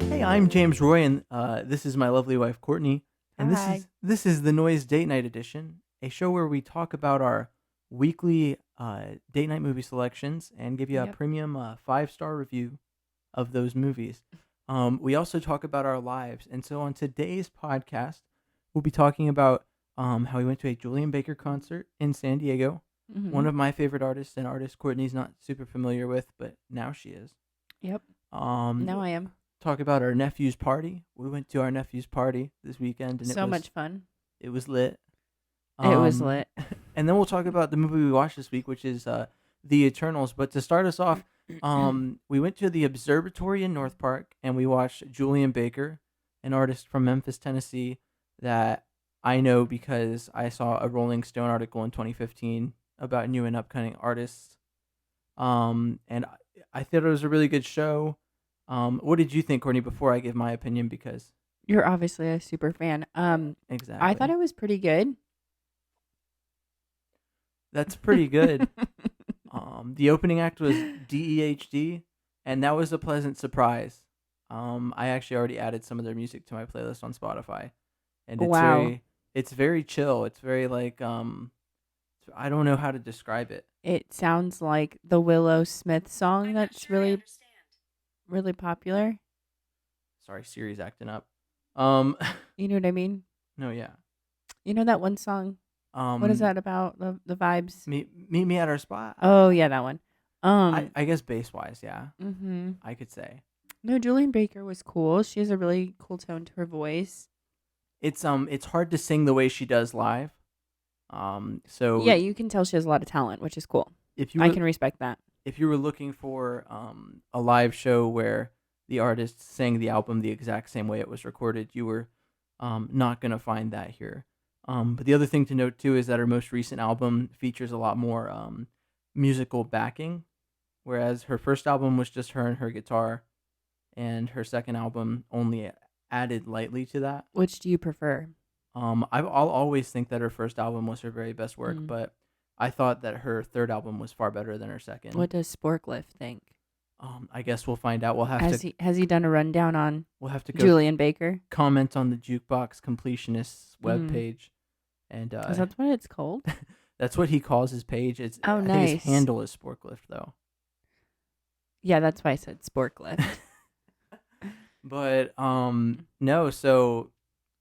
Hey, I'm James Roy, and this is my lovely wife Courtney, and this Hi. is this is the Noise Date Night Edition, a show where we talk about our weekly date night movie selections and give you a Yep. premium 5-star review of those movies. We also talk about our lives, and so on today's podcast, we'll be talking about how we went to a Julian Baker concert in San Diego. One Mhm. of my favorite artists, an artist Courtney's not super familiar with, but now she is. Yep. Um, Now I am. Talk about our nephew's party. We went to our nephew's party this weekend, and it So was much fun. it was lit. It was Um, lit. and then we'll talk about the movie we watched this week, which is The Eternals. But to start us off, we went to the Observatory in North Park, and we watched Julian Baker, an artist from Memphis, Tennessee, that I know because I saw a Rolling Stone article in 2015 about new and upcoming artists. And I thought it was a really good show. What did you think, Courtney? Before I give my opinion, because You're obviously a super fan. I thought exactly, it was pretty good. that's pretty good. The opening act was DEHD, and that was a pleasant surprise. I actually already added some of their music to my playlist on Spotify, and Wow. it's very chill. It's very like I don't know how to describe it. It sounds like the Willow Smith song that's really popular. Sorry, Siri's acting up. Um, You know what I mean? no, yeah. You know that one song? What is Um, that about? The vibes? meet me at our spot. Oh, yeah, that one. I guess bass wise, yeah, Mhm. I could say. No, Julian Baker was cool. She has a really cool tone to her voice. It's hard to sing the way she does live. So Yeah, you can tell she has a lot of talent, which is cool. if you I were can respect that. if you were looking for a live show where the artist sang the album the exact same way it was recorded, you were not gonna find that here. But the other thing to note too is that her most recent album features a lot more musical backing, whereas her first album was just her and her guitar, and her second album only added lightly to that. Which do you prefer? I'll always think that her first album was her very best work, Mm. but I thought that her third album was far better than her second. What does Sporkliff think? I guess we'll find out. Has he done a rundown on We'll have to go Julian Baker? comment on the Jukebox Completionists Mm. webpage, and Is that what it's called? that's what he calls his page. Oh, I think his nice. handle is Sporklift though. Yeah, that's why I said Sporklift. But no, so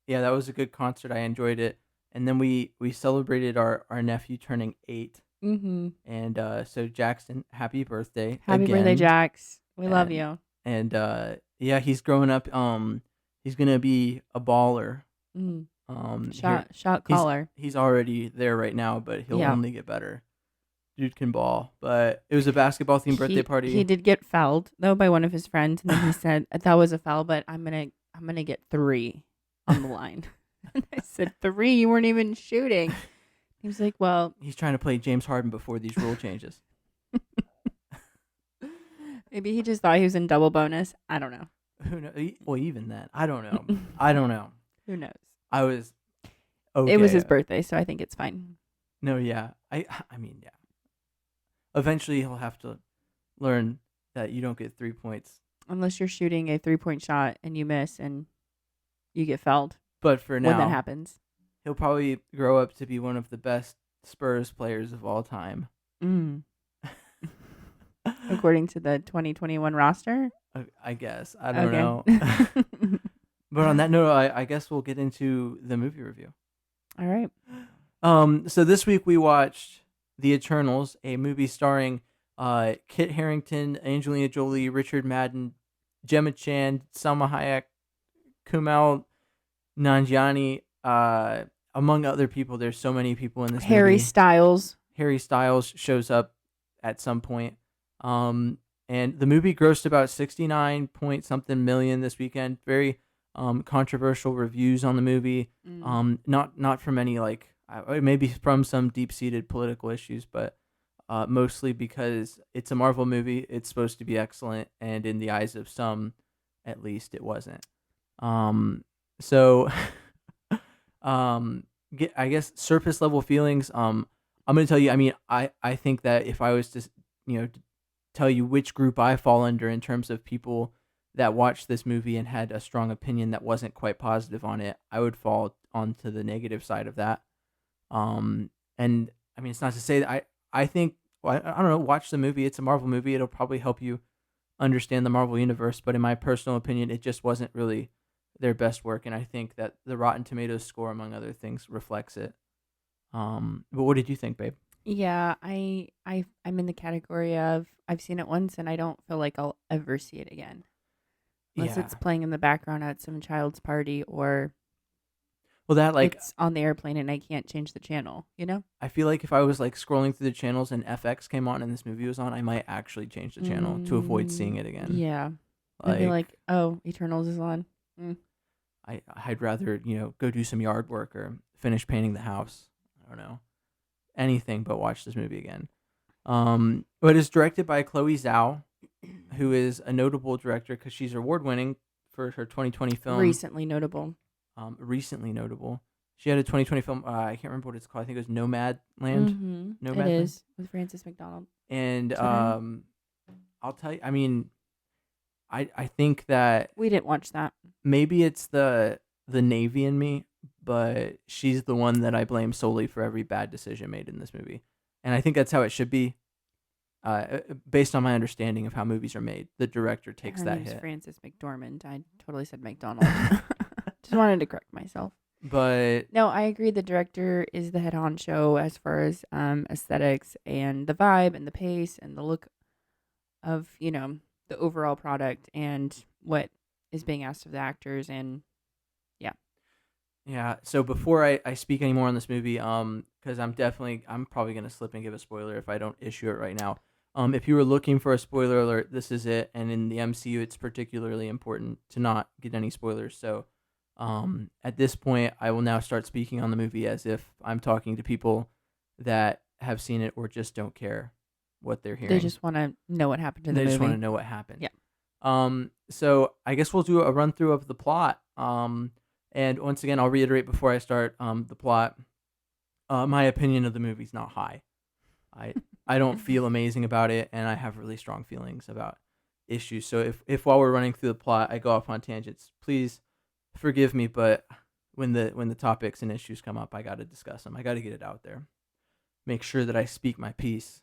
yeah, that was a good concert. I enjoyed it, and then we celebrated our nephew turning 8. Mm-hmm. And so Jackson, happy birthday Happy birthday, again. Jax. We love And you. yeah, he's growing up. He's gonna be a baller. Mm. Here Shot caller. he's already there right now, but he'll Yeah. only get better. Dude can ball. But it was a basketball themed birthday party. He did get fouled though by one of his friends, and then he said that was a foul, but I'm gonna get 3 on the line. And I said 3. You weren't even shooting. He was like, well, He's trying to play James Harden before these rule changes. maybe he just thought he was in double bonus. I don't know. Who knows? Well, even then, I don't know. I don't know. Who knows? I was okay. It was his birthday, so I think it's fine. No, yeah. I mean, yeah. Eventually, he'll have to learn that you don't get 3 points. Unless you're shooting a 3-point shot and you miss and you get fouled. But for When that now, happens. he'll probably grow up to be one of the best Spurs players of all time. Mm. According to the 2021 roster. I guess. I don't know. But on that note, I guess we'll get into the movie review. All right. So this week we watched The Eternals, a movie starring Kit Harington, Angelina Jolie, Richard Madden, Gemma Chan, Salma Hayek, Kumail Nanjiani, among other people. There's so many people in this Harry movie. Styles. Harry Styles shows up at some point. And the movie grossed about 69 point something million this weekend. Very controversial reviews on the movie. Not from any like maybe from some deep seated political issues, but mostly because it's a Marvel movie. It's supposed to be excellent, and in the eyes of some, at least, it wasn't. So, I guess surface level feelings. I'm gonna tell you. I mean, I think that if I was to, tell you which group I fall under in terms of people that watched this movie and had a strong opinion that wasn't quite positive on it, I would fall onto the negative side of that. And I mean, it's not to say that I think, well, I don't know, watch the movie. It's a Marvel movie. It'll probably help you understand the Marvel universe. But in my personal opinion, it just wasn't really their best work. And I think that the Rotten Tomatoes score, among other things, reflects it. But what did you think, babe? Yeah, I'm in the category of I've seen it once and I don't feel like I'll ever see it again. Unless Yeah. it's playing in the background at some child's party or Well, that like it's on the airplane and I can't change the channel, you know? I feel like if I was like scrolling through the channels and FX came on and this movie was on, I might actually change the channel to avoid seeing it again. Yeah. I'd be Like like, oh, Eternals is on. I'd rather, go do some yard work or finish painting the house. I don't know. Anything but watch this movie again. But it's directed by Chloe Zhao, who is a notable director because she's award winning for her 2020 film. Recently notable. Recently notable. She had a 2020 film. I can't remember what it's called. I think it was Nomad Land. Mm-hmm. Nomad It Land. is with Frances McDormand. And Is that her I'll tell you. I mean, I think that We didn't watch that. maybe it's the Navy in me, but she's the one that I blame solely for every bad decision made in this movie, and I think that's how it should be. Based on my understanding of how movies are made, the director takes Her that name's hit. Frances McDormand. I totally said McDonald. Just wanted to correct myself. But No, I agree. The director is the head honcho as far as aesthetics and the vibe and the pace and the look of the overall product and what is being asked of the actors and yeah, so before I speak any more on this movie, because I'm probably gonna slip and give a spoiler if I don't issue it right now. If you were looking for a spoiler alert, this is it. And in the MCU, it's particularly important to not get any spoilers. So, at this point, I will now start speaking on the movie as if I'm talking to people that have seen it or just don't care what they're hearing. they just want to know what happened to the They movie. just want to know what happened. Yeah. So I guess we'll do a run through of the plot. And once again, I'll reiterate before I start the plot. My opinion of the movie's not high. I don't feel amazing about it, and I have really strong feelings about issues. So if while we're running through the plot, I go off on tangents, please forgive me. But when the topics and issues come up, I got to discuss them. I got to get it out there. Make sure that I speak my piece.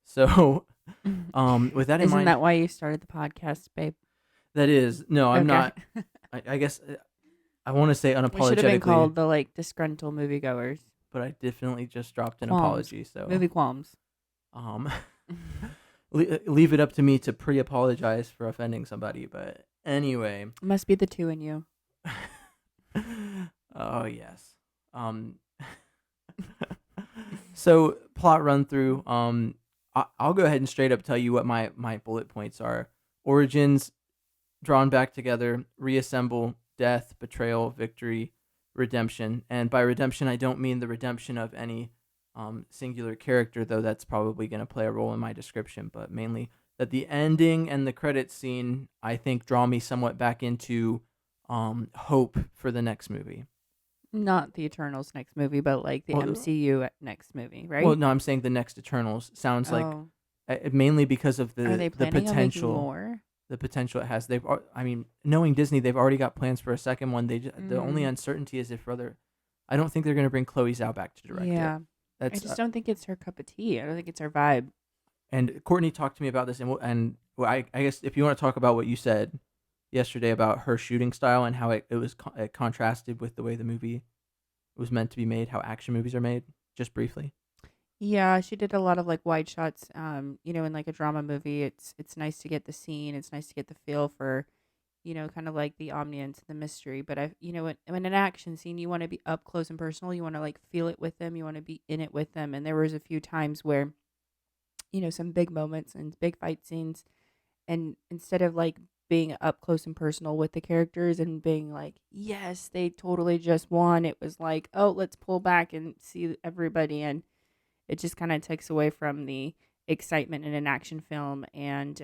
So, with that in Isn't mind, that why you started the podcast, babe? that is no, I'm Okay. not. I guess I want to say We should have unapologetically, been called the disgruntled moviegoers. but I definitely just dropped an Qualms. apology. So Movie qualms. leave it up to me to pre-apologize for offending somebody. But anyway, Must be the two in you. oh yes. So plot run through. I'll go ahead and straight up tell you what my bullet points are: origins, drawn back together, reassemble, death, betrayal, victory, redemption. And by redemption, I don't mean the redemption of any singular character, though that's probably going to play a role in my description, but mainly that the ending and the credit scene, I think, draw me somewhat back into hope for the next movie. Not the Eternals next movie, but like the Well, MCU next movie, right? Well, no, I'm saying the next Eternals sounds like Oh. mainly because of Are they the planning on making potential. more? The potential it has. I mean, knowing Disney, they've already got plans for a second one. The only uncertainty is if I don't think they're going to bring Chloe Zhao back to direct Yeah. it. I That's just don't think it's her cup of tea. I don't think it's her vibe. and Courtney talked to me about this, and I guess if you want to talk about what you said yesterday about her shooting style and how it contrasted with the way the movie was meant to be made, how action movies are made, just briefly. Yeah, she did a lot of wide shots. In like a drama movie, it's nice to get the scene. It's nice to get the feel for, kind of like the ambience, the mystery. But when an action scene, you want to be up close and personal. You want to feel it with them. You want to be in it with them. And there was a few times where, some big moments and big fight scenes, and instead of being up close and personal with the characters and being like, yes, they totally just won. It was like, oh, let's pull back and see everybody and it just kind of takes away from the excitement in an action film. And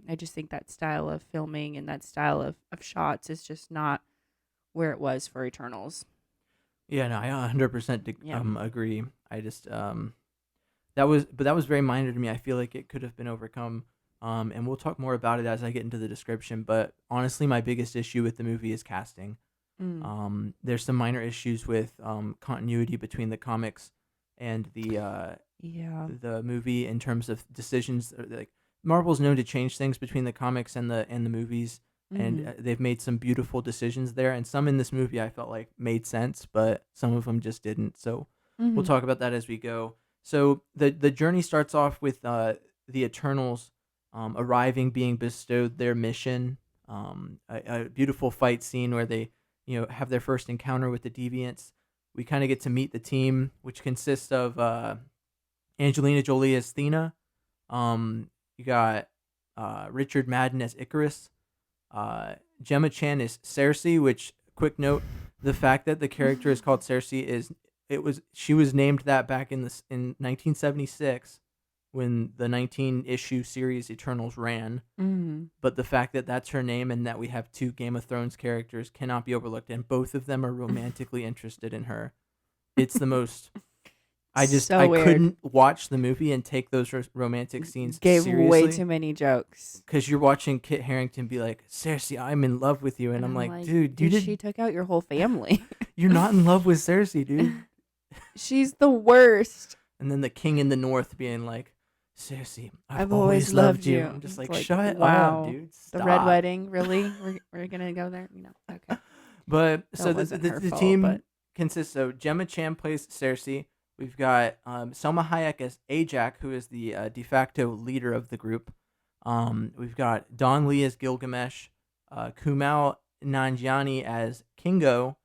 I just think that style of filming and that style of shots is just not where it was for Eternals. Yeah, no, I 100% Yeah. agree. I just that was very minor to me. I feel like it could have been overcome. And we'll talk more about it as I get into the description. But honestly, my biggest issue with the movie is casting. Mm. There's some minor issues with continuity between the comics and Yeah. the movie in terms of decisions. Like Marvel's known to change things between the comics and the movies, and Mm-hmm. they've made some beautiful decisions there. And some in this movie I felt like made sense, but some of them just didn't. So we'll Mm-hmm. talk about that as we go. So the journey starts off with the Eternals arriving, being bestowed their mission. A beautiful fight scene where they have their first encounter with the Deviants. We kind of get to meet the team, which consists of Angelina Jolie as Thena. You got Richard Madden as Icarus. Gemma Chan is Cersei. Which, quick note, the fact that the character is called Cersei is she was named that back in 1976 when the 19 issue series Eternals ran. Mm-hmm. But the fact that that's her name and that we have two Game of Thrones characters cannot be overlooked, and both of them are romantically interested in her. It's the most. I So weird. couldn't watch the movie and take those romantic scenes Gave way seriously too many jokes. because you're watching Kit Harington be like, Cersei, I'm in love with you, and And I'm I'm like, like, dude, you dude, she did, took out your whole family. you're not in love with Cersei, dude. She's the worst. And then the King in the North being like, Cersei, I've I've always always loved loved you. you. I'm just It's like, like, shut up, wow. dude, The red stop. wedding, really? We're gonna go there? Okay. But That so wasn't her the fault, but team consists of Gemma Chan plays Cersei. We've got Selma Hayek as Ajak, who is the de facto leader of the group. We've got Don Lee as Gilgamesh, Kumail Nanjiani as Kingo,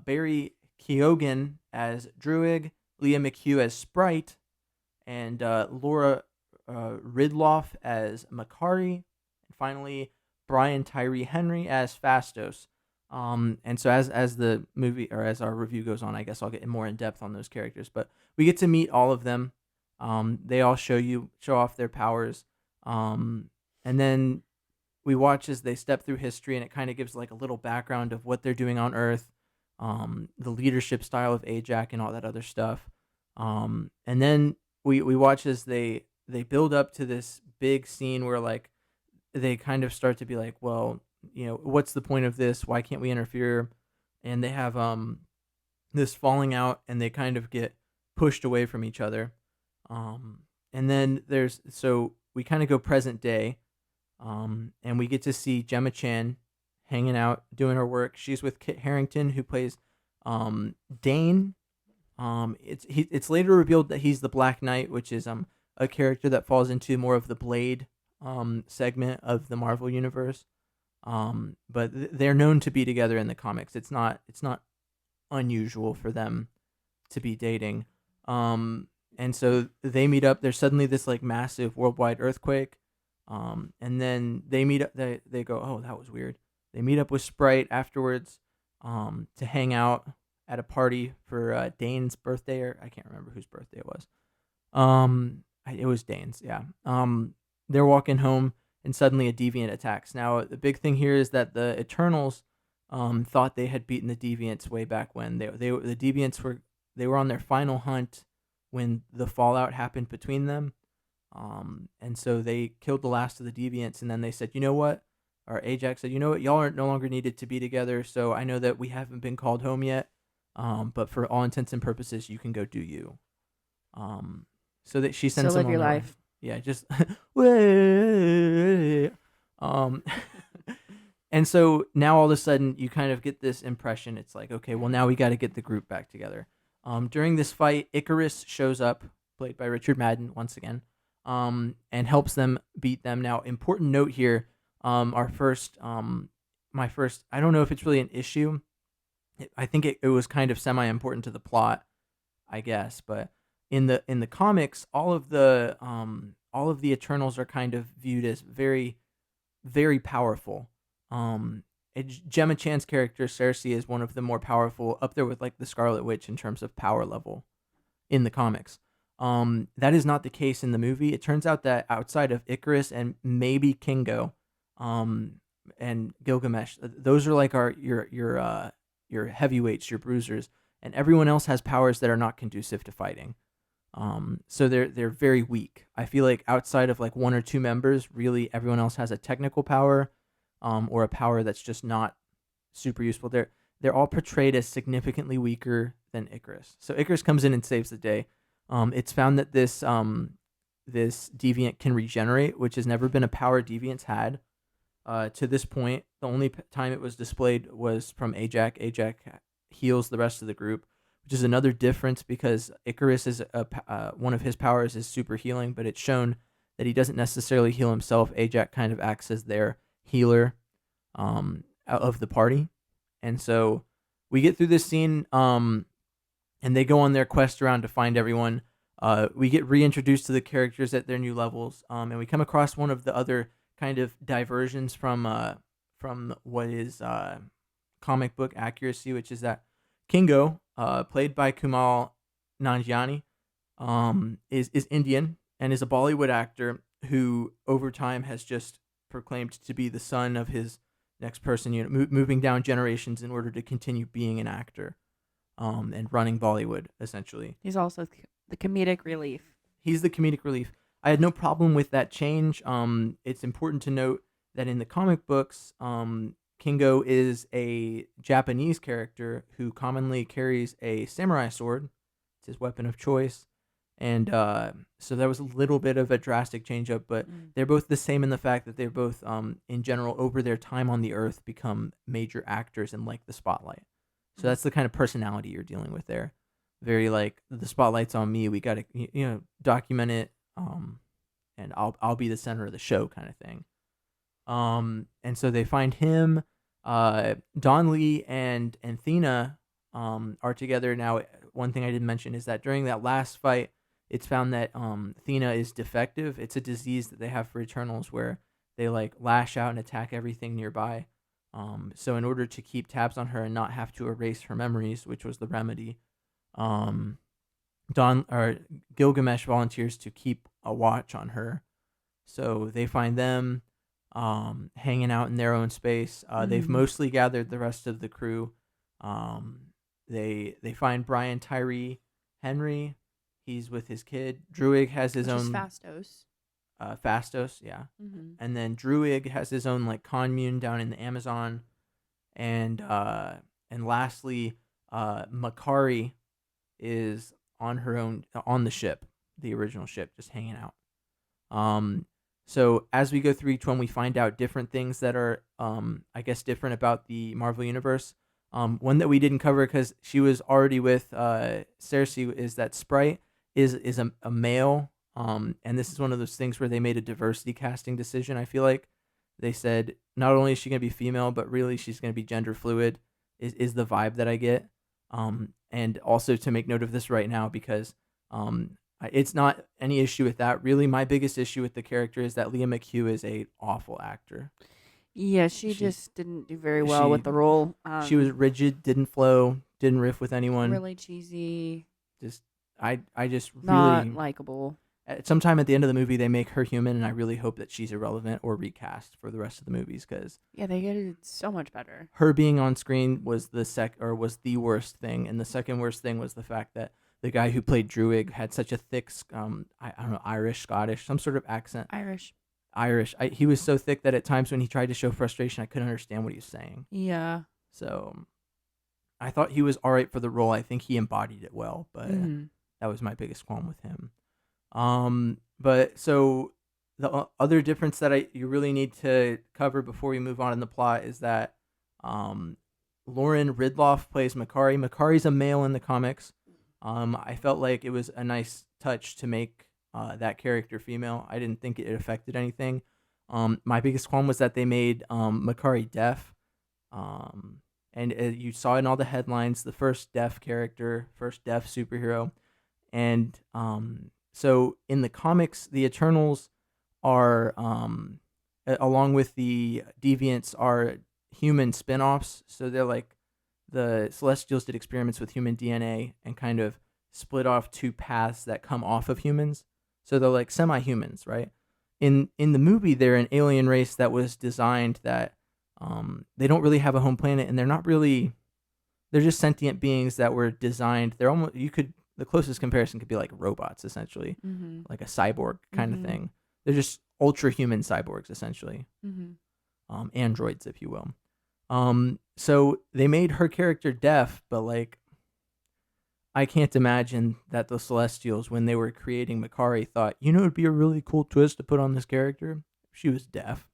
Barry Keoghan as Druig, Leah McHugh as Sprite, and Laura Ridloff as Makari, and finally Brian Tyree Henry as Fastos. And so as the movie or as our review goes on, I guess I'll get more in depth on those characters. But we get to meet all of them. They all show off their powers. And then we watch as they step through history, and it kind of gives like a little background of what they're doing on Earth, the leadership style of Ajak, and all that other stuff. And then we watch as they build up to this big scene where like they kind of start to be like, well, what's the point of this? Why can't we interfere? And they have this falling out, and they kind of get pushed away from each other. And then so we kind of go present day, and we get to see Gemma Chan hanging out, doing her work. She's with Kit Harington, who plays Dane. It's later revealed that he's the Black Knight, which is a character that falls into more of the Blade segment of the Marvel universe. But they're known to be together in the comics. It's not unusual for them to be dating. And so they meet up. There's suddenly this like massive worldwide earthquake. And then they meet up. They go, oh, that was weird. They meet up with Sprite afterwards, to hang out at a party for Dane's birthday, or I can't remember whose birthday it was. It was Dane's, yeah. They're walking home, and suddenly a deviant attacks. Now, the big thing here is that the Eternals thought they had beaten the deviants way back when. The deviants were on their final hunt when the fallout happened between them. And so they killed the last of the deviants, and then they said, you know what? Or Ajax said, you know what? Y'all are no longer needed to be together. So I know that we haven't been called home yet. But for all intents and purposes, you can go do you. So that she so sends them live on your their way. life. Yeah, just way. And so now all of a sudden you kind of get this impression. It's like, okay, well now we got to get the group back together. During this fight, Icarus shows up, played by Richard Madden once again, and helps them beat them. Now, important note here, my first, I don't know if it's really an issue. I think it was kind of semi-important to the plot, I guess, but in the comics, all of the Eternals are kind of viewed as very, very powerful. Gemma Chan's character Cersei is one of the more powerful, up there with like the Scarlet Witch in terms of power level in the comics. That is not the case in the movie. It turns out that outside of Icarus and maybe Kingo, um, and Gilgamesh, those are like your heavyweights, your bruisers, and everyone else has powers that are not conducive to fighting. So they're very weak. I feel like outside of like one or two members, really everyone else has a technical power, or a power that's just not super useful. They're all portrayed as significantly weaker than Icarus. So Icarus comes in and saves the day. It's found that this deviant can regenerate, which has never been a power deviants had. To this point, the only time it was displayed was from Ajax. Ajax heals the rest of the group, which is another difference because Icarus is one of his powers is super healing, but it's shown that he doesn't necessarily heal himself. Ajax kind of acts as their healer, of the party, and so we get through this scene, and they go on their quest around to find everyone. We get reintroduced to the characters at their new levels, and we come across one of the other kind of diversions from what is comic book accuracy, which is that Kingo, played by Kumail Nanjiani, is Indian and is a Bollywood actor who over time has just proclaimed to be the son of his next person, moving down generations in order to continue being an actor, and running Bollywood essentially. He's also the comedic relief. He's the comedic relief. I had no problem with that change. It's important to note that in the comic books, Kingo is a Japanese character who commonly carries a samurai sword. It's his weapon of choice. And so that was a little bit of a drastic change up, but they're both the same in the fact that they're both, in general, over their time on the earth, become major actors and like the spotlight. So that's the kind of personality you're dealing with there. Very like the spotlight's on me. We got to document it, and I'll be the center of the show kind of thing. And so they find him. Don Lee and Thena are together now. One thing I didn't mention is that during that last fight, it's found that Thena is defective. It's a disease that they have for Eternals where they like lash out and attack everything nearby. So in order to keep tabs on her and not have to erase her memories, which was the remedy, Gilgamesh volunteers to keep a watch on her. So they find them hanging out in their own space. They've mostly gathered the rest of the crew. They find Brian Tyree Henry. He's with his kid. Druig has his own Fastos. Fastos, yeah. Mm-hmm. And then Druig has his own like commune down in the Amazon. And lastly, Makari is on her own on the ship, the original ship, just hanging out. So as we go through each one, we find out different things that are, I guess, different about the Marvel Universe. One that we didn't cover because she was already with Cersei is that Sprite is a male. And this is one of those things where they made a diversity casting decision, I feel like. They said not only is she going to be female, but really she's going to be gender fluid is the vibe that I get. And also to make note of this right now because it's not any issue with that. Really, my biggest issue with the character is that Leah McHugh is a awful actor. Yeah, she just didn't do very well with the role. She was rigid, didn't flow, didn't riff with anyone. Really cheesy. I just not really likable. Sometime at the end of the movie, they make her human, and I really hope that she's irrelevant or recast for the rest of the movies because they did so much better. Her being on screen was was the worst thing, and the second worst thing was the fact that the guy who played Druig had such a thick, I don't know, Irish, Scottish, some sort of accent. Irish. He was so thick that at times when he tried to show frustration, I couldn't understand what he was saying. Yeah. So I thought he was all right for the role. I think he embodied it well, but that was my biggest qualm with him. But so the other difference that you really need to cover before we move on in the plot is that Lauren Ridloff plays Makari. Makari's a male in the comics. I felt like it was a nice touch to make that character female. I didn't think it affected anything. My biggest qualm was that they made Makari deaf. And you saw in all the headlines, the first deaf character, first deaf superhero. And so in the comics, the Eternals are, along with the Deviants, are human spin-offs. So they're like the Celestials did experiments with human DNA and kind of split off two paths that come off of humans. So they're like semi-humans, right? In the movie, they're an alien race that was designed that they don't really have a home planet, and they're just sentient beings that were designed. They're almost the closest comparison could be like robots, essentially, Mm-hmm. like a cyborg kind of Mm-hmm. thing. They're just ultra human cyborgs, essentially, Mm-hmm. androids, if you will. So they made her character deaf, but like I can't imagine that the Celestials, when they were creating Makari, thought, it'd be a really cool twist to put on this character. She was deaf.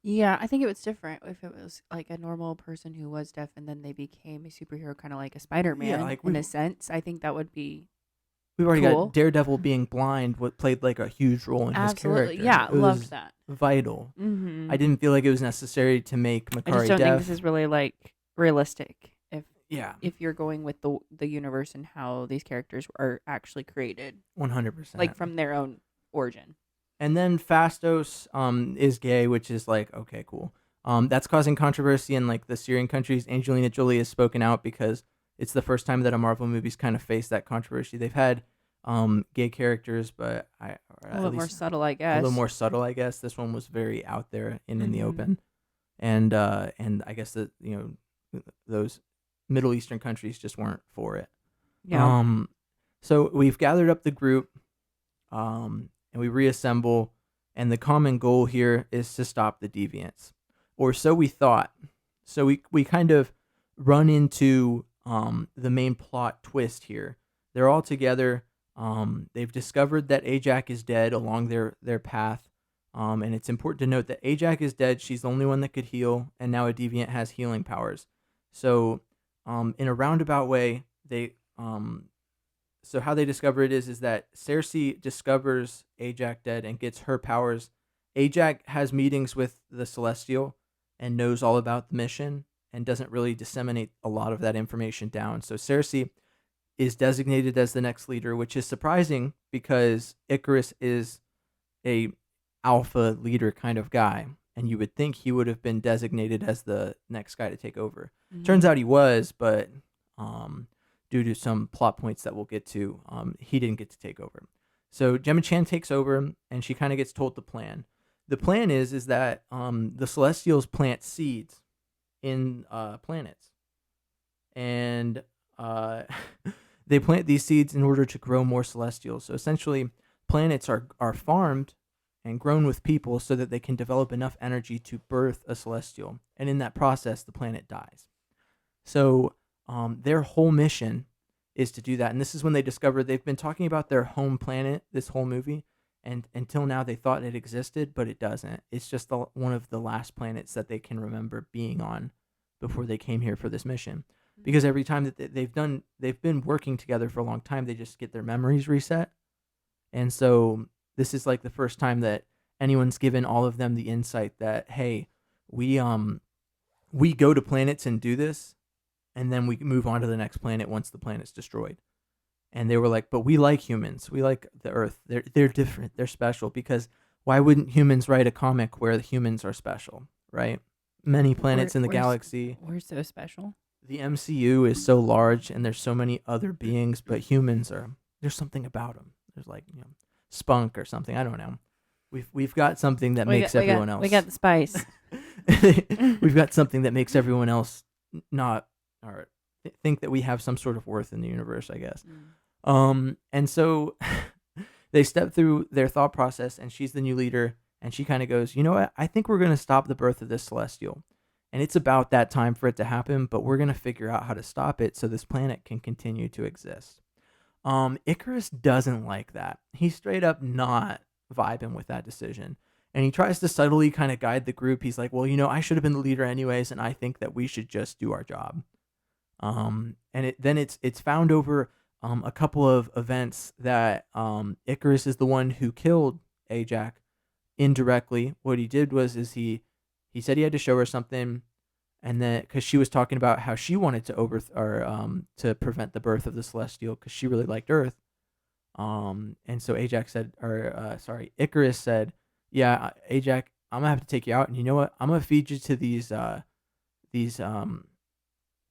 Yeah, I think it was different if it was like a normal person who was deaf and then they became a superhero, kind of like a Yeah, Spider-Man like in a sense. I think that would be we've already got cool. Daredevil being blind, what played like a huge role in his Absolutely. character. Yeah, It loved was that. vital. Mm-hmm. I didn't feel like it was necessary to make I just Makari don't think this deaf. is really like realistic Yeah, if you're going with the universe and how ththese characters are actually created, 100%. like from their own origin. And then Fastos is gay, which is like, okay, cool. That's causing controversy in like the Syrian countries. Angelina Jolie has spoken out because it's the first time that a Marvel movie's kind of faced that controversy. They've had gay characters, but or A at little more least subtle, I a little guess. more subtle, I guess. This one was very out there and in the Mm-hmm. open. And I guess that those Middle Eastern countries just weren't for it. Yeah. So we've gathered up the group, and we reassemble, and the common goal here is to stop the deviants, or so we thought. So we kind of run into the main plot twist here. They're all together. They've discovered that Ajak is dead along their path. And it's important to note that Ajak is dead. She's the only one that could heal, and now a deviant has healing powers. So, in a roundabout way, so how they discover it is that Cersei discovers Ajak dead and gets her powers. Ajak has meetings with the Celestial and knows all about the mission and doesn't really disseminate a lot of that information down. So Cersei is designated as the next leader, which is surprising because Icarus is a alpha leader kind of guy, and you would think he would have been designated as the next guy to take over. Turns Mm-hmm. out he was, but due to some plot points that we'll get to, he didn't get to take over. So Gemma Chan takes over, and she kind of gets told the plan. The plan is that the Celestials plant seeds in planets, and they plant these seeds in order to grow more Celestials. So essentially, planets are farmed and grown with people so that they can develop enough energy to birth a Celestial, and in that process, the planet dies. So their whole mission is to do that, and this is when they discover they've been talking about their home planet this whole movie, and until now they thought it existed, but it doesn't. It's just one of the last planets that they can remember being on before they came here for this mission. Because every time that they've been working together for a long time, they just get their memories reset, and so this is like the first time that anyone's given all of them the insight that, hey, we go to planets and do this, and then we move on to the next planet once the planet's destroyed. And they were like, but we like humans. We like the Earth. They're different. They're special, because why wouldn't humans write a comic where the humans are special, right? Many planets in the galaxy. We're so special. The MCU is so large, and there's so many other beings, but humans there's something about them. There's like spunk or something. I don't know. We've got something that makes everyone else. We got the spice. We've got something that makes everyone else not or think that we have some sort of worth in the universe, I guess. And so they step through their thought process, and she's the new leader, and she kind of goes, you know what? I think we're going to stop the birth of this Celestial. And it's about that time for it to happen, but we're going to figure out how to stop it so this planet can continue to exist. Icarus doesn't like that. He's straight up not vibing with that decision. And he tries to subtly kind of guide the group. He's like, well, I should have been the leader anyways, and I think that we should just do our job. And it's found over a couple of events that Icarus is the one who killed Ajak indirectly. What he did he said he had to show her something, and then because she was talking about how she wanted to to prevent the birth of the Celestial because she really liked Earth. And so Icarus said, yeah, Ajak, I'm gonna have to take you out, and you know what? I'm gonna feed you to these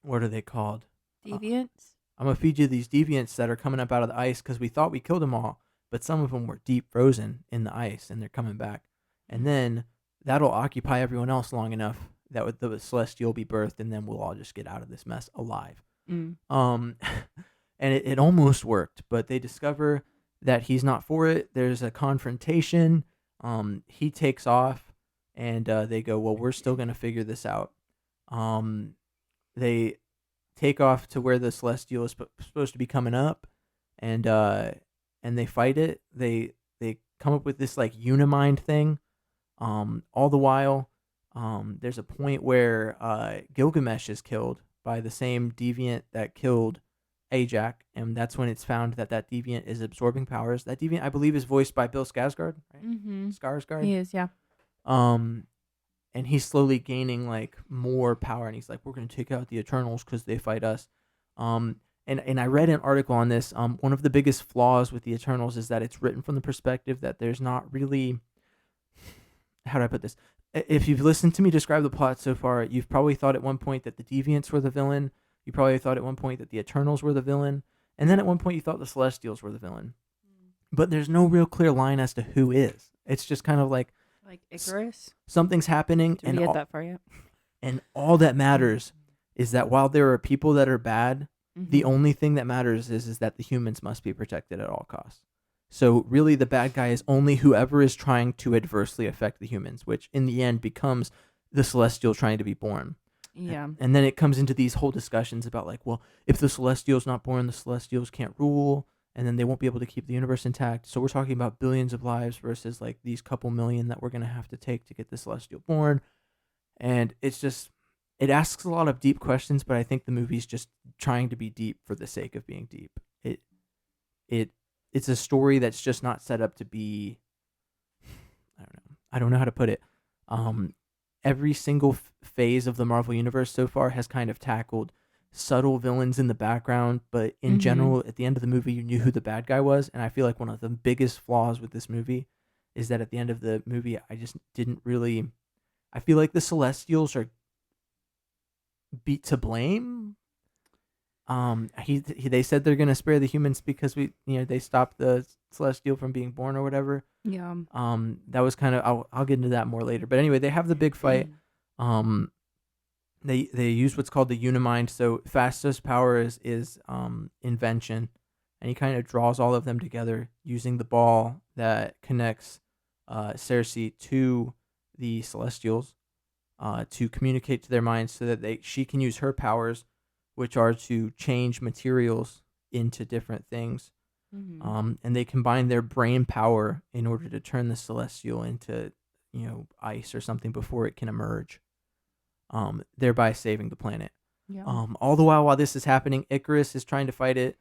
what are they called? Deviants? I'm gonna feed you these deviants that are coming up out of the ice because we thought we killed them all, but some of them were deep frozen in the ice and they're coming back. And then that'll occupy everyone else long enough that with the celestial be birthed, and then we'll all just get out of this mess alive. Mm. Um, and it almost worked, but they discover that he's not for it. There's a confrontation. He takes off, and they go, well, we're still gonna figure this out. They take off to where the celestial is supposed to be coming up, and they fight it. They come up with this like unimind thing. All the while, there's a point where Gilgamesh is killed by the same deviant that killed Ajak, and that's when it's found that that deviant is absorbing powers. That deviant, I believe, is voiced by Bill Skarsgård, right? Mm-hmm. Skarsgård. He is, yeah. And he's slowly gaining like more power, and he's like, "We're gonna take out the Eternals because they fight us." And I read an article on this. One of the biggest flaws with the Eternals is that it's written from the perspective that there's not really, how do I put this? If you've listened to me describe the plot so far, you've probably thought at one point that the Deviants were the villain. You probably thought at one point that the Eternals were the villain. And then at one point you thought the Celestials were the villain. But there's no real clear line as to who is. It's just kind of like Icarus. Something's happening. Did we get that far yet? And all that matters is that while there are people that are bad, the only thing that matters is that the humans must be protected at all costs. So really the bad guy is only whoever is trying to adversely affect the humans, which in the end becomes the Celestial trying to be born. Yeah. And then it comes into these whole discussions about like, well, if the Celestial's not born, the Celestials can't rule, and then they won't be able to keep the universe intact. So we're talking about billions of lives versus like these couple million that we're going to have to take to get the Celestial born. And it's just, it asks a lot of deep questions, but I think the movie's just trying to be deep for the sake of being deep. It's a story that's just not set up to be, I don't know how to put it. Every single phase of the Marvel Universe so far has kind of tackled subtle villains in the background, but in general, at the end of the movie, you knew who the bad guy was. And I feel like one of the biggest flaws with this movie is that at the end of the movie, I just didn't really. I feel like the Celestials are beat to blame. They said they're gonna spare the humans because they stopped the Celestial from being born or whatever. Yeah. That was kind of I'll get into that more later. But anyway, they have the big fight. They use what's called the Unimind. So Fastos' power is invention, and he kind of draws all of them together using the ball that connects Cersei to the Celestials to communicate to their minds so that she can use her powers, which are to change materials into different things. And they combine their brain power in order to turn the Celestial into, ice or something before it can emerge, thereby saving the planet. Yeah. All the while this is happening, Icarus is trying to fight it.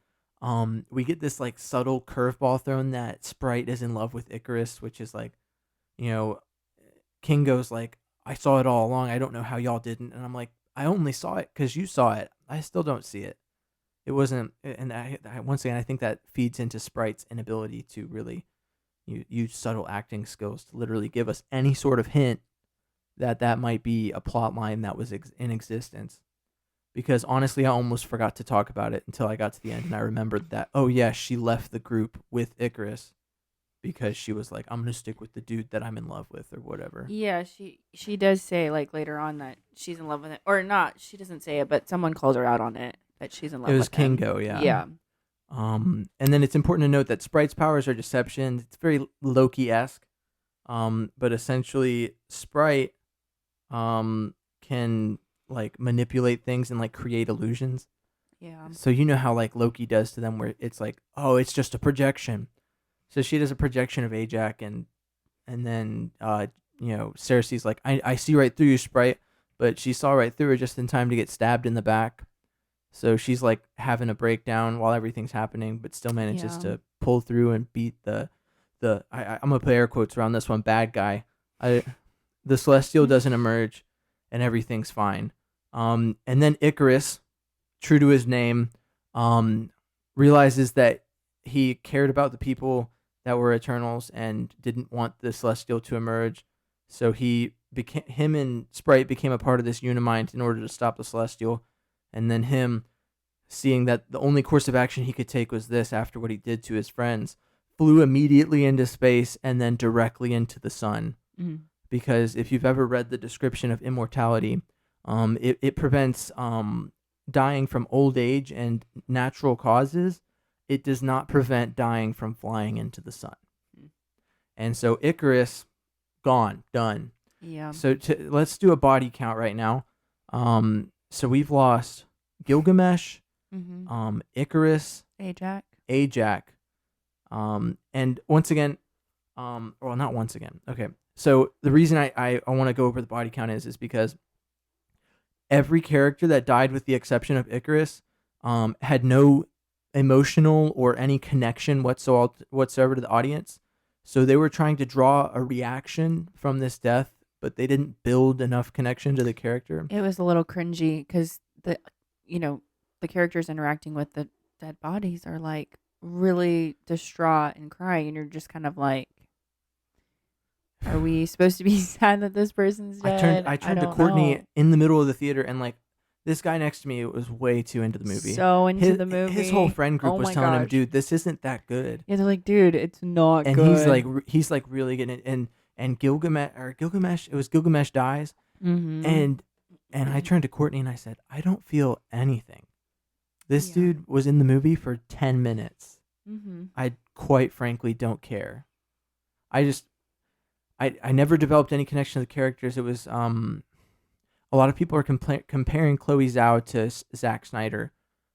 We get this like subtle curveball thrown that Sprite is in love with Icarus, which is like, Kingo's like, I saw it all along. I don't know how y'all didn't. And I'm like, I only saw it because you saw it. I still don't see it. It wasn't, and once again, I think that feeds into Sprite's inability to really use subtle acting skills to literally give us any sort of hint that might be a plot line that was in existence. Because honestly, I almost forgot to talk about it until I got to the end, and I remembered that, oh yeah, she left the group with Icarus because she was like, I'm going to stick with the dude that I'm in love with or whatever. Yeah, she does say like later on that she's in love with it. Or not, she doesn't say it, but someone calls her out on it. That she's in love with It was Kingo, yeah. Yeah. And then it's important to note that Sprite's powers are deception. It's very Loki-esque. But essentially Sprite can like manipulate things and like create illusions. Yeah. So you know how like Loki does to them where it's like, oh, it's just a projection. So she does a projection of Ajak and then Cersei's like, I see right through you, Sprite, but she saw right through her just in time to get stabbed in the back. So she's like having a breakdown while everything's happening, but still manages to pull through and beat I'm gonna put air quotes around this one, bad guy. The Celestial doesn't emerge, and everything's fine. And then Icarus, true to his name, realizes that he cared about the people that were Eternals and didn't want the Celestial to emerge. So him and Sprite became a part of this Unimind in order to stop the Celestial. And then him seeing that the only course of action he could take was this after what he did to his friends, flew immediately into space and then directly into the sun. Mm. Because if you've ever read the description of immortality, it prevents dying from old age and natural causes. It does not prevent dying from flying into the sun. Mm. And so Icarus, gone, done. Yeah. So let's do a body count right now. So we've lost Gilgamesh, Mm-hmm. Icarus, Ajax. Ajax, and once again, well, not once again. Okay, so the reason I want to go over the body count is because every character that died, with the exception of Icarus, had no emotional or any connection whatsoever to the audience. So they were trying to draw a reaction from this death, but they didn't build enough connection to the character. It was a little cringy because you know, the characters interacting with the dead bodies are like really distraught and crying, and you're just kind of like, are we supposed to be sad that this person's dead? I turned to don't Courtney know. in the middle of the theater, and like this guy next to me was way too into the movie. So into the movie. His whole friend group Oh was my telling him, gosh. "Dude, this isn't that good." Yeah, they're like, dude, it's not And good. he's like really getting it. And Gilgamesh, it was Gilgamesh dies, Mm-hmm. and I turned to Courtney and I said, "I don't feel anything. This Yeah. dude was in the movie for 10 minutes. Mm-hmm. I quite frankly don't care. I just I never developed any connection to the characters. It was a lot of people are comparing Chloe Zhao to Zack Snyder,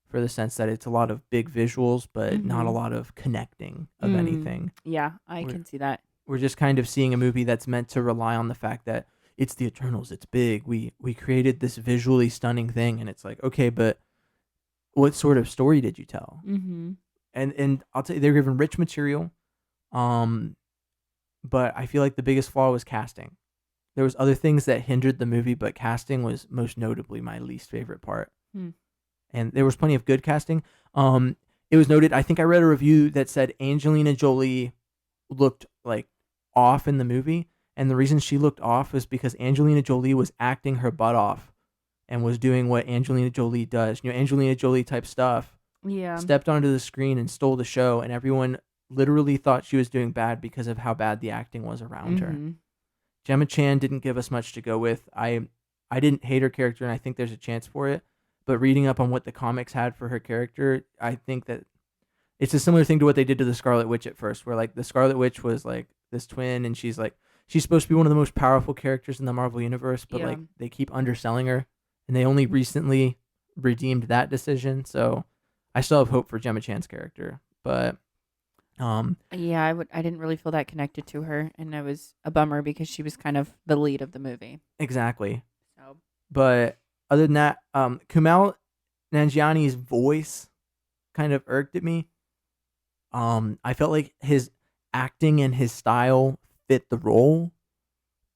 for the sense that it's a lot of big visuals, but not a Mm-hmm. lot of connecting of anything. Yeah, I We're, can see that. we're just kind of seeing a movie that's meant to rely on the fact that it's the Eternals, it's big. We created this visually stunning thing, and it's like, okay, but what sort of story did you tell? Mm-hmm. And I'll tell you, they're given rich material, um, but I feel like the biggest flaw was casting. There was other things that hindered the movie, but casting was most notably my least favorite part. Hmm. And there was plenty of good casting. It was noted. I think I read a review that said Angelina Jolie looked like off in the movie, and the reason she looked off was because Angelina Jolie was acting her butt off and was doing what Angelina Jolie does. You know, Angelina Jolie type stuff. Yeah. Stepped onto the screen and stole the show, and everyone literally thought she was doing bad because of how bad the acting was around her. Mm-hmm. Gemma Chan didn't give us much to go with. I didn't hate her character, and I think there's a chance for it. But reading up on what the comics had for her character, I think that it's a similar thing to what they did to the Scarlet Witch at first, where like the Scarlet Witch was like this twin, and she's supposed to be one of the most powerful characters in the Marvel universe, but Yeah. like they keep underselling her, and they only recently redeemed that decision. So I still have hope for Gemma Chan's character, but Yeah, I didn't really feel that connected to her, and it was a bummer because she was kind of the lead of the movie. exactly. So But other than that, Kumail Nanjiani's voice kind of irked at me. I felt like his acting and his style fit the role,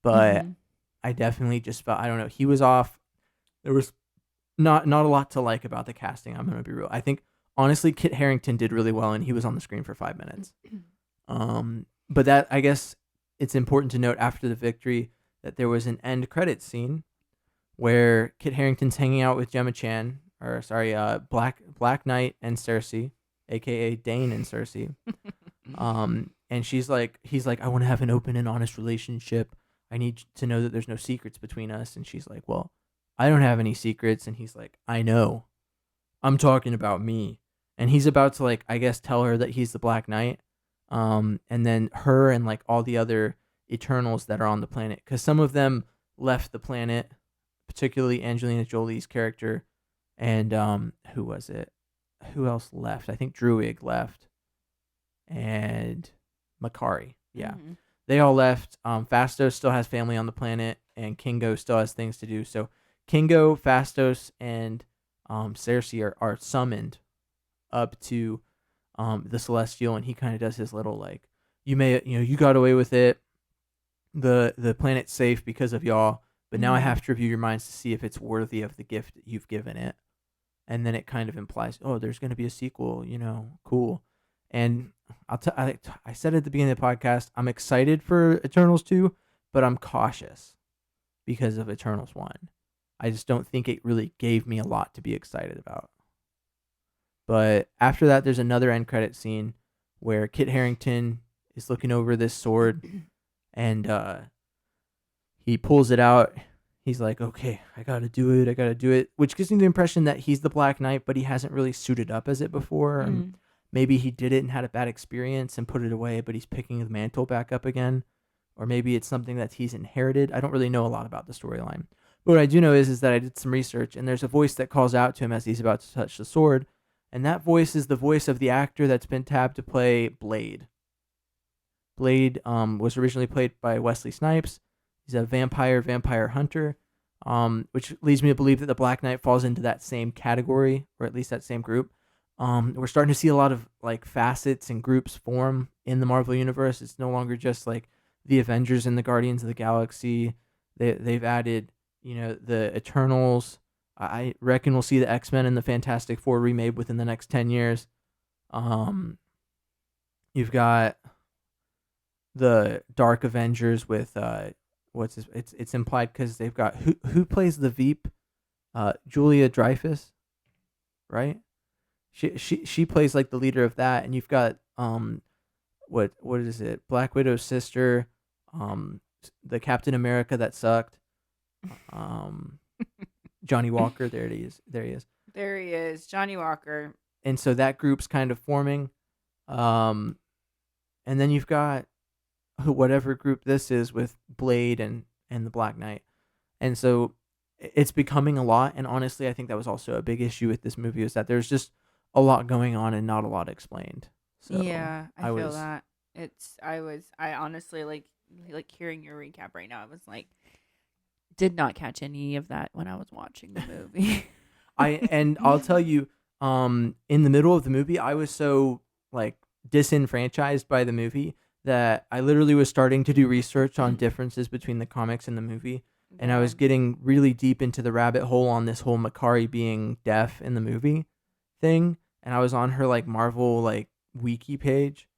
but Mhm. I definitely just felt, I don't know, he was off. There was not a lot to like about the casting. I'm gonna be real. I think honestly, Kit Harington did really well, and he was on the screen for 5 minutes. But that, I guess it's important to note after the victory that there was an end credits scene where Kit Harington's hanging out with Gemma Chan, or sorry, Black Knight and Cersei, aka Dane and Cersei. And he's like, I want to have an open and honest relationship. I need to know that there's no secrets between us. And she's like, well, I don't have any secrets. And he's like, I know. I'm talking about me. And he's about to, like, I guess, tell her that he's the Black Knight. And then her and like all the other Eternals that are on the planet, because some of them left the planet, particularly Angelina Jolie's character, and who was it? Who else left? I think Druig left, and Makari. Yeah, Mhm. they all left. Fastos still has family on the planet, and Kingo still has things to do. So Kingo, Fastos, and Cersei are summoned up to the Celestial, and he kind of does his little like, you got away with it. The planet's safe because of y'all, but now I Mhm. have to review your minds to see if it's worthy of the gift that you've given it. And then it kind of implies, oh, there's going to be a sequel, cool. And I said at the beginning of the podcast, I'm excited for Eternals 2, but I'm cautious because of Eternals 1. I just don't think it really gave me a lot to be excited about. But after that, there's another end credit scene where Kit Harington is looking over this sword, and he pulls it out. He's like, okay, I gotta do it. I gotta do it. Which gives me the impression that he's the Black Knight, but he hasn't really suited up as it before. Mm. Maybe he did it and had a bad experience and put it away, but he's picking the mantle back up again. Or maybe it's something that he's inherited. I don't really know a lot about the storyline. But what I do know is that I did some research, and there's a voice that calls out to him as he's about to touch the sword. And that voice is the voice of the actor that's been tapped to play Blade. Blade was originally played by Wesley Snipes. He's a vampire hunter, which leads me to believe that the Black Knight falls into that same category, or at least that same group. We're starting to see a lot of like facets and groups form in the Marvel universe. It's no longer just like the Avengers and the Guardians of the Galaxy. They've added, the Eternals. I reckon we'll see the X-Men and the Fantastic Four remade within the next 10 years. You've got the Dark Avengers with it's implied because they've got who plays the Veep, Julia Dreyfus, right? She plays like the leader of that, and you've got what is it? Black Widow's sister, the Captain America that sucked, Johnny Walker. There he is. There he is, Johnny Walker. And so that group's kind of forming, and then you've got whatever group this is with Blade and the Black Knight, and so it's becoming a lot. And honestly, I think that was also a big issue with this movie, is that there's just a lot going on and not a lot explained. So yeah, I feel that. I honestly like hearing your recap right now. I was like, did not catch any of that when I was watching the movie. I'll tell you, in the middle of the movie, I was so like disenfranchised by the movie that I literally was starting to do research on differences between the comics and the movie. And I was getting really deep into the rabbit hole on this whole Makari being deaf in the movie thing. And I was on her like Marvel like wiki page,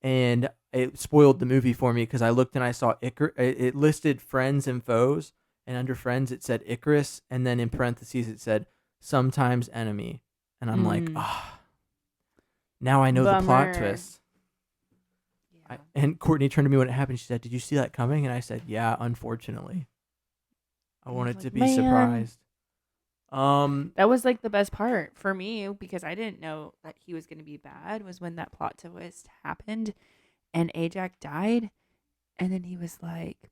and it spoiled the movie for me because I looked and I saw it listed friends and foes, and under friends it said Icarus, and then in parentheses it said sometimes enemy, and I'm like, now I know the plot twist. Yeah. And Courtney turned to me when it happened. She said, "Did you see that coming?" And I said, "Yeah, unfortunately." I wanted to be surprised. That was like the best part for me because I didn't know that he was going to be bad, was when that plot twist happened and Ajax died, and then he was like,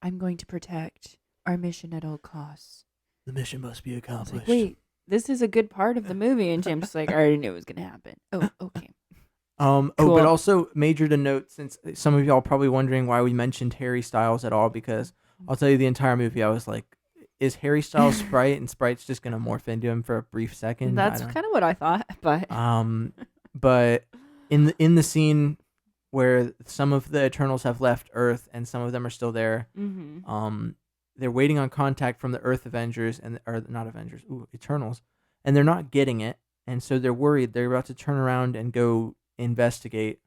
I'm going to protect our mission at all costs. The mission must be accomplished. Like, wait, this is a good part of the movie, and Jim's like, I already knew it was going to happen. Oh, okay. Cool. But also major to note, since some of y'all are probably wondering why we mentioned Harry Styles at all, because I'll tell you the entire movie I was like, is Harry Styles Sprite, and Sprite's just gonna morph into him for a brief second? That's kind of what I thought, but but in the scene where some of the Eternals have left Earth and some of them are still there, they're waiting on contact from the Earth Avengers Eternals, and they're not getting it, and so they're worried. They're about to turn around and go investigate.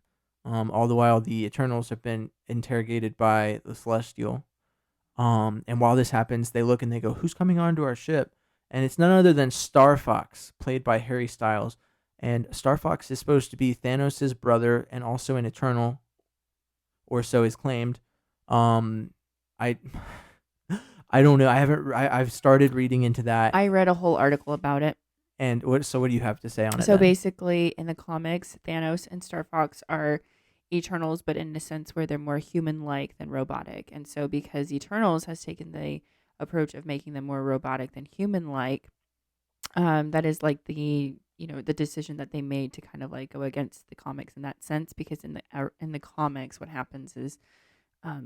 All the while the Eternals have been interrogated by the Celestial. And while this happens, they look and they go, "Who's coming onto our ship?" And it's none other than Star Fox, played by Harry Styles. And Star Fox is supposed to be Thanos' brother and also an Eternal, or so is claimed. I don't know. I've started reading into that. I read a whole article about it. And what do you have to say on it? So basically, in the comics, Thanos and Star Fox are Eternals, but in a sense where they're more human-like than robotic. And so because Eternals has taken the approach of making them more robotic than human-like, that is like the decision that they made to kind of like go against the comics in that sense, because in the comics what happens is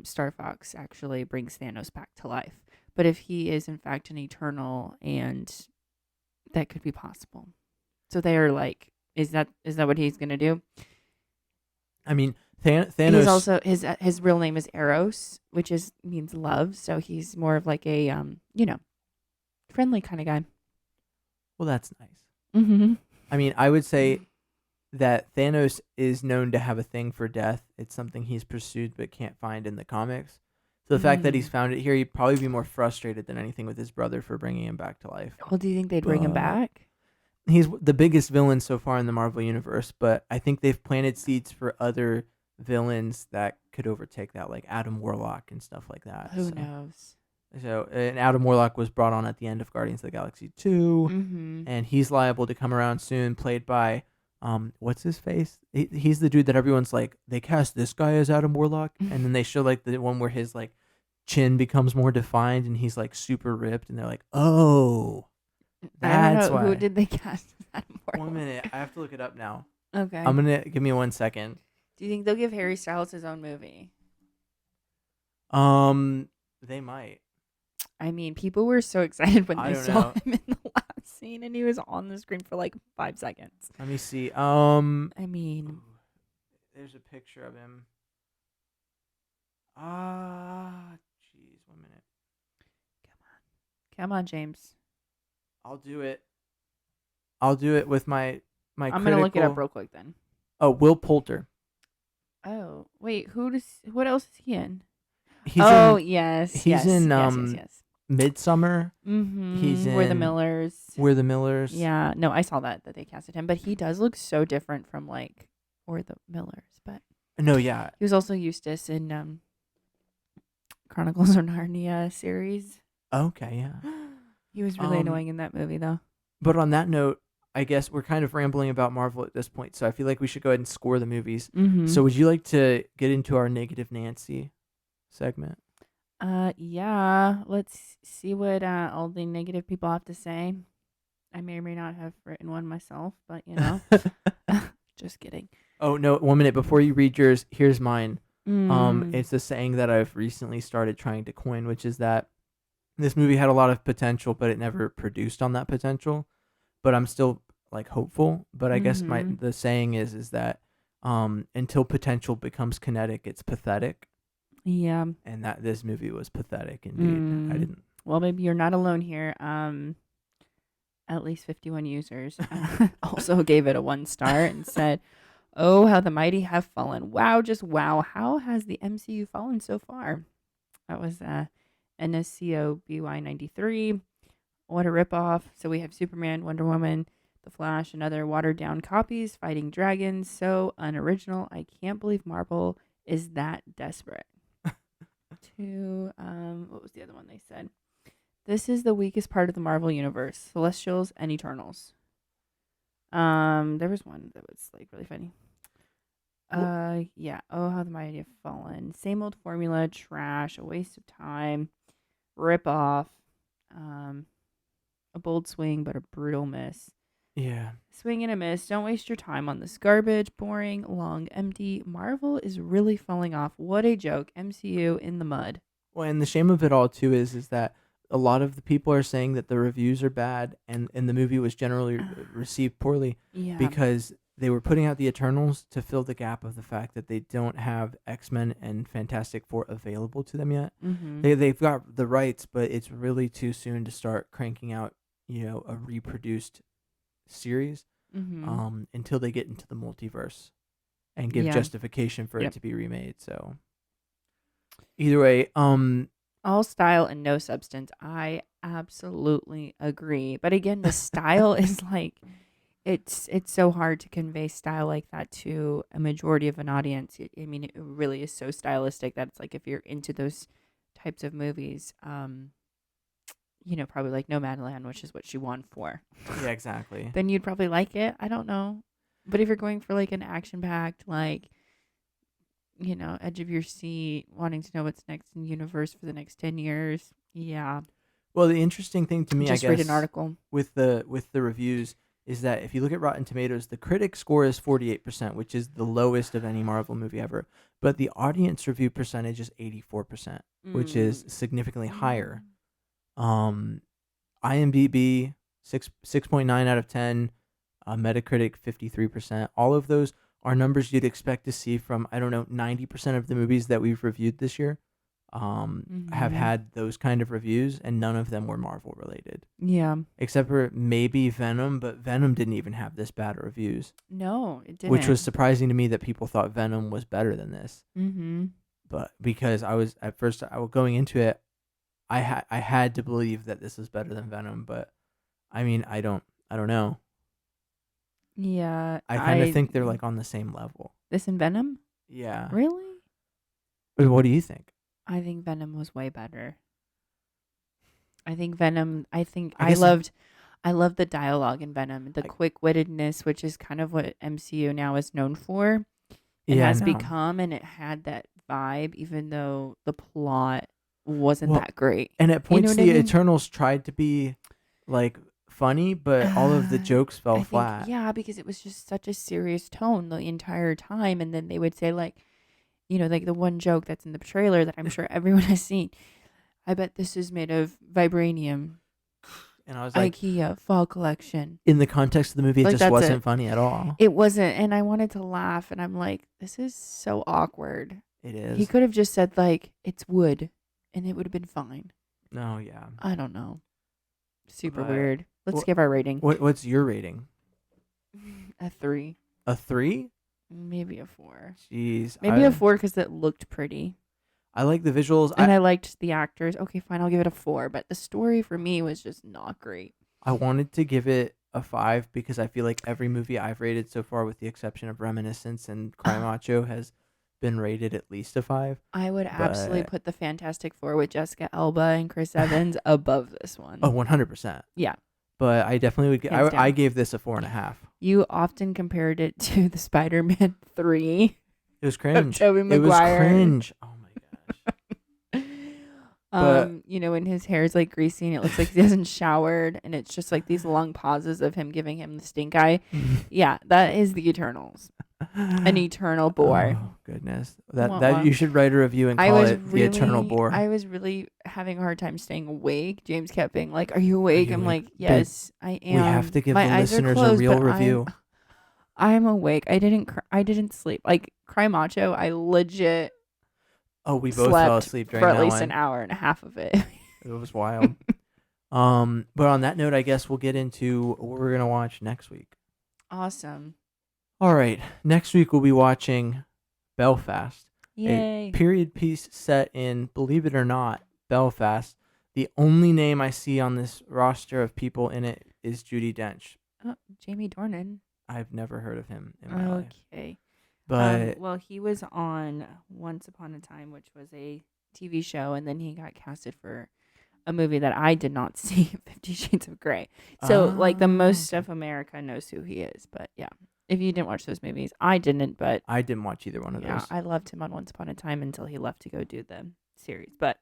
Star Fox actually brings Thanos back to life. But if he is in fact an Eternal, and that could be possible. So they are like, is that what he's going to do? I mean, Thanos. He's also his real name is Eros, which means love. So he's more of like a friendly kind of guy. Well, that's nice. Mm-hmm. I mean, I would say that Thanos is known to have a thing for death. It's something he's pursued but can't find in the comics. So the fact that he's found it here, he'd probably be more frustrated than anything with his brother for bringing him back to life. Well, do you think they'd bring him back? he's the biggest villain so far in the Marvel universe, but I think they've planted seeds for other villains that could overtake that, like Adam Warlock and stuff like that. Who knows? So and Adam Warlock was brought on at the end of Guardians of the Galaxy 2, Mm-hmm. and he's liable to come around soon, played by what's his face? He's the dude that everyone's like, they cast this guy as Adam Warlock, and then they show like the one where his like chin becomes more defined and he's like super ripped, and they're like, oh, I don't that's know who why. did they cast as Adam 1 Warlock. minute, I have to look it up now. Okay. Give me 1 second. Do you think they'll give Harry Styles his own movie? They might. I mean, people were so excited when I they don't saw know. him in the last scene, and he was on the screen for like 5 seconds. Let me see. I mean, There's a picture of him. Jeez, 1 minute. come on, James. I'll do it. I'll do it with my I'm gonna look it up real quick then. Oh, Will Poulter. Oh, wait, what else is he in? He's yes, he's in, yes. Midsummer. Mm-hmm. He's We're the in Millers. We're the Millers. Yeah, no, I saw that they casted him, but he does look so different from like We're the Millers. But No, yeah. he was also Eustace in Chronicles of Narnia series. Okay, yeah. He was really annoying in that movie, though. But on that note, I guess we're kind of rambling about Marvel at this point, so I feel like we should go ahead and score the movies. Mm-hmm. So would you like to get into our Negative Nancy segment? Yeah. Let's see what all the negative people have to say. I may or may not have written one myself, but you know, just kidding. Oh no! 1 minute before you read yours, here's mine. Mm. It's a saying that I've recently started trying to coin, which is that this movie had a lot of potential, but it never produced on that potential. But I'm still like hopeful. But I guess the saying is that until potential becomes kinetic, it's pathetic. Yeah. And that this movie was pathetic indeed. I didn't. Well, maybe you're not alone here. At least 51 users also gave it a 1 star and said, "Oh, how the mighty have fallen! Wow, just wow! How has the MCU fallen so far?" That was NSCOBY93. What a ripoff! So we have Superman, Wonder Woman, The Flash, and other watered down copies fighting dragons. So unoriginal. I can't believe Marvel is that desperate. What was the other one they said? This is the weakest part of the Marvel universe: Celestials and Eternals. There was one that was like really funny. Yeah. Oh, how the mighty have fallen. Same old formula, trash, a waste of time, rip off. A bold swing, but a brutal miss. Yeah. Swing and a miss. Don't waste your time on this garbage. Boring, long, empty. Marvel is really falling off. What a joke. MCU in the mud. Well, and the shame of it all too is that a lot of the people are saying that the reviews are bad and the movie was generally received poorly because they were putting out the Eternals to fill the gap of the fact that they don't have X-Men and Fantastic Four available to them yet. Mm-hmm. They've got the rights, but it's really too soon to start cranking out, a reproduced series until they get into the multiverse and give justification for it to be remade. So either way, all style and no substance. I absolutely agree. But again, the style is like it's so hard to convey style like that to a majority of an audience. I mean, it really is so stylistic that it's like if you're into those types of movies, probably like Nomadland, which is what she won for. Yeah, exactly. Then you'd probably like it. I don't know. But if you're going for like an action-packed, like, edge of your seat, wanting to know what's next in the universe for the next 10 years, yeah. Well, the interesting thing to me, Just I guess, read an article with the reviews is that if you look at Rotten Tomatoes, the critic score is 48%, which is the lowest of any Marvel movie ever. But the audience review percentage is 84%, which is significantly higher. IMDb 6.9 out of 10, Metacritic 53%. All of those are numbers you'd expect to see from 90% of the movies that we've reviewed this year. Have had those kind of reviews, and none of them were Marvel related. Yeah. Except for maybe Venom, but Venom didn't even have this bad reviews. No, it didn't. Which was surprising to me that people thought Venom was better than this. Mm-hmm. But because I was going into it, I had to believe that this was better than Venom, but I mean, I don't know. Yeah, I kind of think they're like on the same level. this and Venom. Yeah. Really? What do you think? I think Venom was way better. I think Venom. I guess I loved the dialogue in Venom, the I- quick wittedness, which is kind of what MCU now is known for. It yeah, has no. become, and it had that vibe, even though the plot wasn't Well, that great. And at points, what I the mean? Eternals tried to be like funny, but all of the jokes fell I flat. think, yeah, because it was just such a serious tone the entire time, and then they would say like, like the one joke that's in the trailer that I'm sure everyone has seen. I bet this is made of vibranium. And I was like, IKEA fall collection. in the context of the movie, it Like, just that's wasn't it. funny at all. It wasn't, and I wanted to laugh, and I'm like, this is so awkward. It is. He could have just said like it's wood, and it would have been fine. No, yeah. I don't know. Super But weird. Let's wh- give our rating. What's your rating? A 3, A 3? maybe a 4. Jeez. Maybe a 4 because it looked pretty, I like the visuals. and I liked the actors. Okay, fine, I'll give it a 4. But the story for me was just not great. I wanted to give it a 5 because I feel like every movie I've rated so far, with the exception of Reminiscence and Cry Macho, has been rated at least a 5. I would absolutely put the Fantastic Four with Jessica Alba and Chris Evans above this one. Oh, 100%. Yeah. But I definitely would. Hands I down. gave this a 4.5. You often compared it to the Spider-Man 3. It was cringe. Tobey It was Maguire. cringe. Oh my gosh. But- When his hair is like greasy and it looks like he hasn't showered, and it's just like these long pauses of him giving him the stink eye. Yeah, that is the Eternals. An eternal bore. Oh goodness. That Wah, that wah. you should write a review and call it the eternal bore. I was really having a hard time staying awake. James kept being like, "Are you awake?" you I'm awake? like, "Yes, I am." We have to give My the eyes are listeners a closed, real but review. I'm awake. I didn't sleep. Like Cry Macho, I legit Oh, we both slept fell asleep during for at that least one. an hour and a half of it. It was wild. But on that note, I guess we'll get into what we're gonna watch next week. Awesome. All right, next week we'll be watching Belfast, Yay. a period piece set in, believe it or not, Belfast. The only name I see on this roster of people in it is Judi Dench. Oh, Jamie Dornan. I've never heard of him in my life. Okay. But Well, he was on Once Upon a Time, which was a TV show, and then he got casted for a movie that I did not see, 50 Shades of Grey. So, like, the most of America knows who he is. But, yeah, if you didn't watch those movies, I didn't, but I didn't watch either one of yeah, those. I loved him on Once Upon a Time until he left to go do the series. But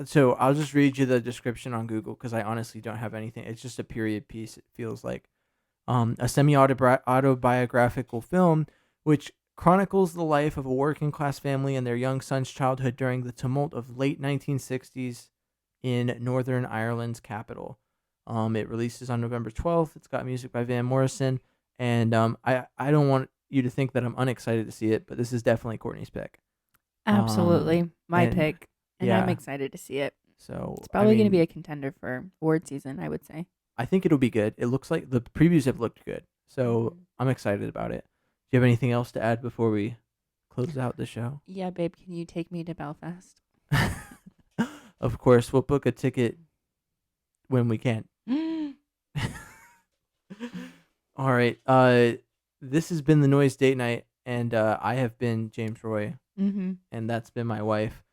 So I'll just read you the description on Google because I honestly don't have anything. It's just a period piece. It feels like a semi-autobiographical film which chronicles the life of a working-class family and their young son's childhood during the tumult of late 1960s in Northern Ireland's capital. It releases on November 12th. It's got music by Van Morrison. And I don't want you to think that I'm unexcited to see it, but this is definitely Courtney's pick. absolutely my and- pick. And yeah. I'm excited to see it. So It's probably going to be a contender for award season, I would say. I think it'll be good. It looks like the previews have looked good. So I'm excited about it. Do you have anything else to add before we close out the show? Yeah, babe, can you take me to Belfast? Of course, we'll book a ticket when we can. All right. This has been the Noise Date Night, and I have been James Roy, Mm-hmm. and that's been my wife.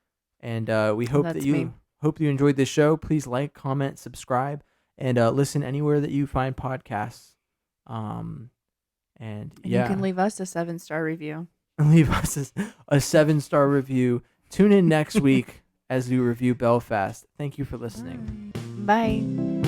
And we hope that That's you me. enjoyed this show. Please like, comment, subscribe, and listen anywhere that you find podcasts. And yeah, you can leave us a 7-star review. leave us a 7-star review. Tune in next week as we review Belfast. Thank you for listening. Bye.